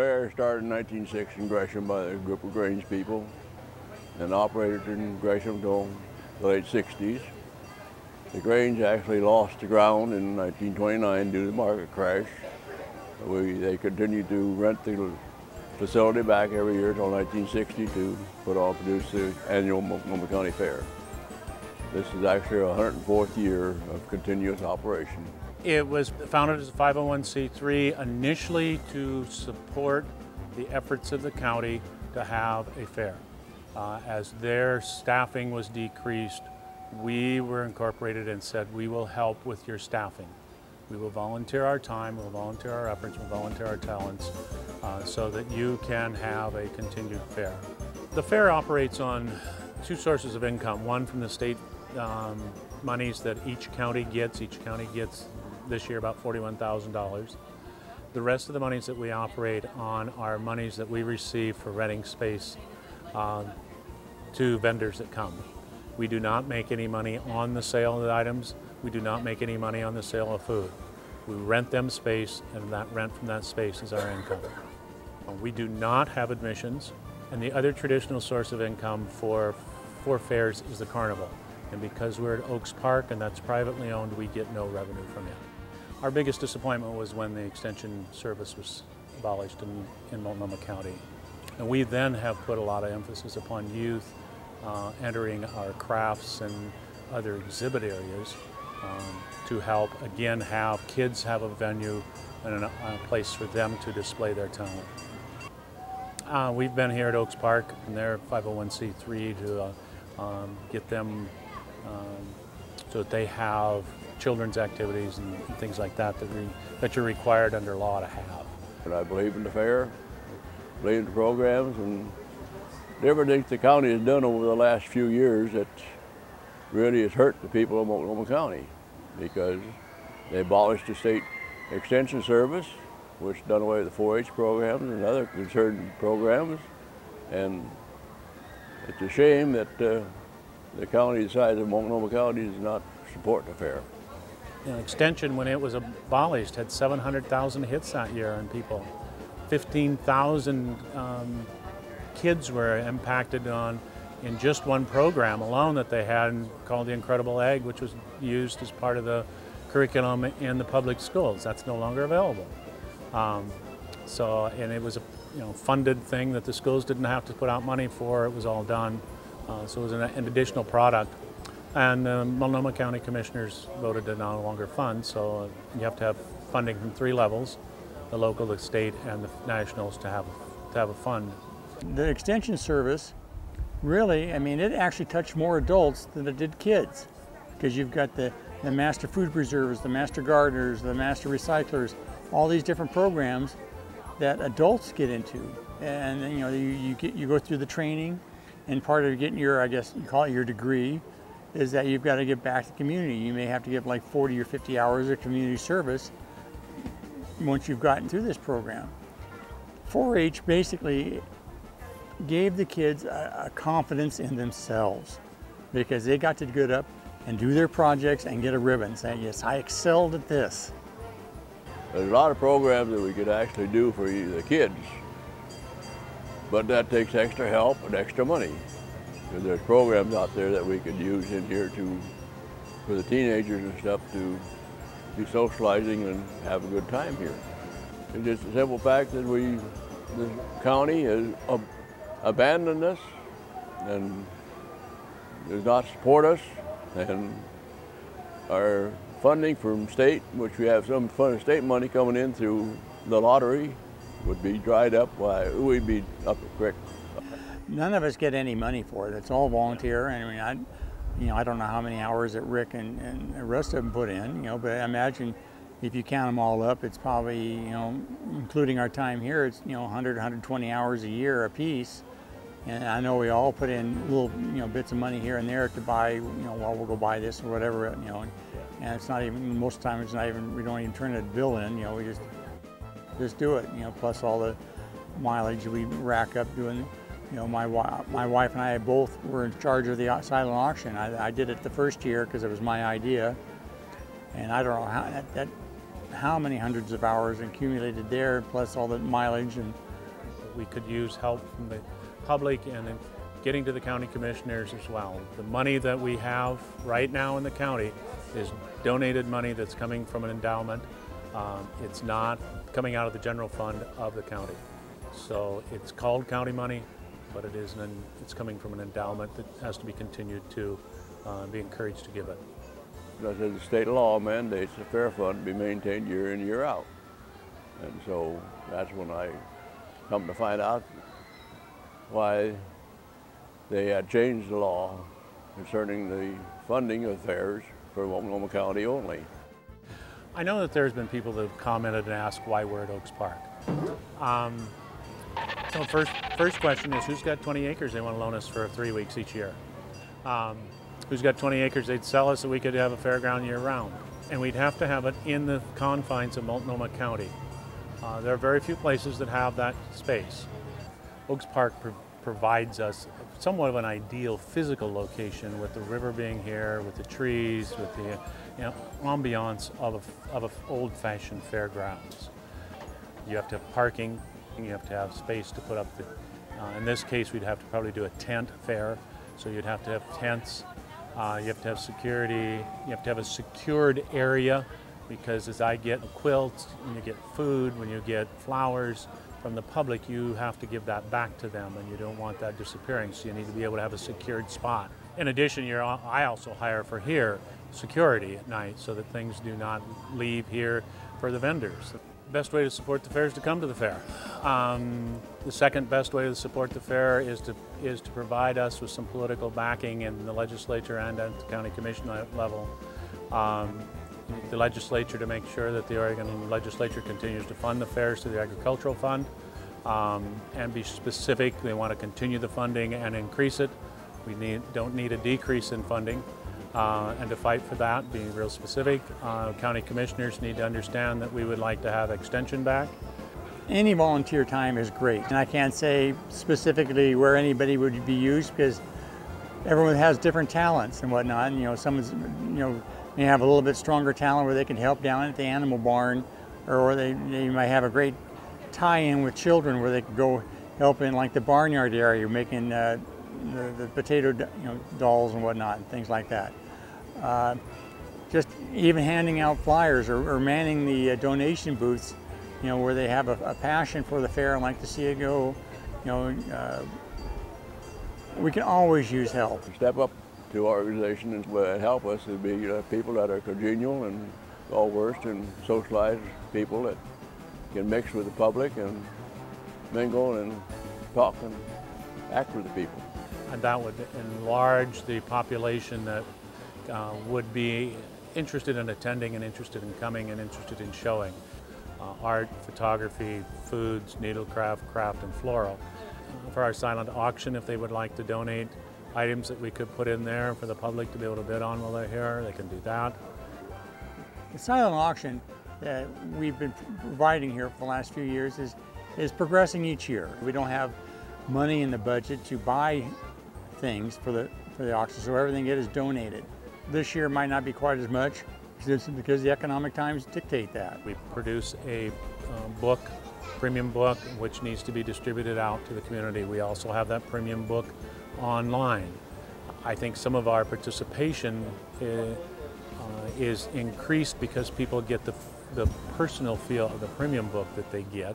fair started in 1906 in Gresham by a group of Grange people and operated in Gresham until the late 60s. The Grange actually lost the ground in 1929 due to the market crash. They continued to rent the facility back every year until 1960 to produce the annual Multnomah County Fair. This is actually our 104th year of continuous operation. It was founded as a 501c3 initially to support the efforts of the county to have a fair. As their staffing was decreased, we were incorporated and said, we will help with your staffing. We will volunteer our time, we'll volunteer our efforts, we'll volunteer our talents so that you can have a continued fair. The fair operates on two sources of income, one from the state monies that each county gets. Each county gets this year about $41,000. The rest of the monies that we operate on are monies that we receive for renting space to vendors that come. We do not make any money on the sale of the items. We do not make any money on the sale of food. We rent them space, and that rent from that space is our income. We do not have admissions, and the other traditional source of income for fairs is the carnival. And because we're at Oaks Park and that's privately owned, we get no revenue from it. Our biggest disappointment was when the extension service was abolished in Multnomah County. And we then have put a lot of emphasis upon youth entering our crafts and other exhibit areas to help, again, have kids have a venue and a place for them to display their talent. We've been here at Oaks Park and they're 501c3 to get them so that they have children's activities and things like that that you're required under law to have. And I believe in the fair, believe in the programs, and everything the county has done over the last few years that really has hurt the people of Multnomah County, because they abolished the state extension service, which done away with the 4-H programs and other concerned programs, and it's a shame that the county the size of Multnomah County does not support the fair. You know, extension, when it was abolished, had 700,000 hits that year on people. 15,000 kids were impacted in just one program alone that they had called the Incredible Egg, which was used as part of the curriculum in the public schools. That's no longer available. And it was a funded thing that the schools didn't have to put out money for. It was all done. So it was an additional product. And the Multnomah County Commissioners voted to no longer fund, so you have to have funding from 3 levels, the local, the state, and the nationals to have a fund. The extension service, really, I mean, it actually touched more adults than it did kids, because you've got the master food preservers, the master gardeners, the master recyclers, all these different programs that adults get into. And you go through the training, and part of getting your, I guess you call it your degree, is that you've got to give back to the community. You may have to give like 40 or 50 hours of community service once you've gotten through this program. 4-H basically gave the kids a confidence in themselves, because they got to get up and do their projects and get a ribbon saying, yes, I excelled at this. There's a lot of programs that we could actually do for the kids, but that takes extra help and extra money. Because there's programs out there that we could use in here for the teenagers and stuff to be socializing and have a good time here. It's just a simple fact that the county has abandoned us and does not support us, and our funding from state, which we have some state money coming in through the lottery, would be dried up. We'd be up the creek. None of us get any money for it. It's all volunteer. And I mean, I don't know how many hours that Rick and the rest of them put in, but I imagine if you count them all up, it's probably, including our time here, it's 100, 120 hours a year a piece. And I know we all put in little, bits of money here and there to buy, well, we'll go buy this or whatever, and it's not even, most of the time it's not even, we don't even turn a bill in, we just do it, plus all the mileage we rack up doing. My wife and I both were in charge of the silent auction. I did it the first year because it was my idea, and I don't know how many hundreds of hours accumulated there, plus all the mileage and we could use help from the public and then getting to the county commissioners as well. The money that we have right now in the county is donated money that's coming from an endowment. It's not coming out of the general fund of the county. So it's called county money, but it's coming from an endowment that has to be continued to be encouraged to give it. Because the state law mandates the fair fund be maintained year in, year out. And so that's when I come to find out why they had changed the law concerning the funding of fairs for Multnomah County only. I know that there's been people that have commented and asked why we're at Oaks Park. So first question is, who's got 20 acres they want to loan us for 3 weeks each year? Who's got 20 acres they'd sell us so we could have a fairground year round? And we'd have to have it in the confines of Multnomah County. There are very few places that have that space. Oaks Park provides us somewhat of an ideal physical location, with the river being here, with the trees, with the ambiance of an old-fashioned fairgrounds. You have to have parking, you have to have space to put up the, in this case we'd have to probably do a tent fair, so you'd have to have tents, you have to have security, you have to have a secured area, because as I get quilts, when you get food, when you get flowers from the public, you have to give that back to them, and you don't want that disappearing, so you need to be able to have a secured spot. In addition, I also hire for here security at night so that things do not leave here for the vendors. The best way to support the fair is to come to the fair. The second best way to support the fair is to provide us with some political backing in the legislature and at the county commission level. The legislature to make sure that the Oregon legislature continues to fund the fairs through the agricultural fund, and be specific. They want to continue the funding and increase it. We don't need a decrease in funding, and to fight for that, being real specific. County commissioners need to understand that we would like to have extension back. Any volunteer time is great, and I can't say specifically where anybody would be used, because everyone has different talents and whatnot. And, someone's may have a little bit stronger talent where they can help down at the animal barn, or they might have a great tie-in with children where they can go help in like the barnyard area, making the potato dolls and whatnot and things like that. Just even handing out flyers or manning the donation booths, where they have a passion for the fair and like to see it go. We can always use help. Step up to our organization and help us to be people that are congenial and well-versed and socialized people that can mix with the public and mingle and talk and act with the people. And that would enlarge the population that would be interested in attending and interested in coming and interested in showing. Art, photography, foods, needlecraft, craft, and floral. For our silent auction, if they would like to donate items that we could put in there for the public to be able to bid on while they're here, they can do that. The silent auction that we've been providing here for the last few years is progressing each year. We don't have money in the budget to buy things for the auction, so everything is donated. This year might not be quite as much because the economic times dictate that. We produce a book, premium book, which needs to be distributed out to the community. We also have that premium book online. I think some of our participation is increased because people get the personal feel of the premium book that they get.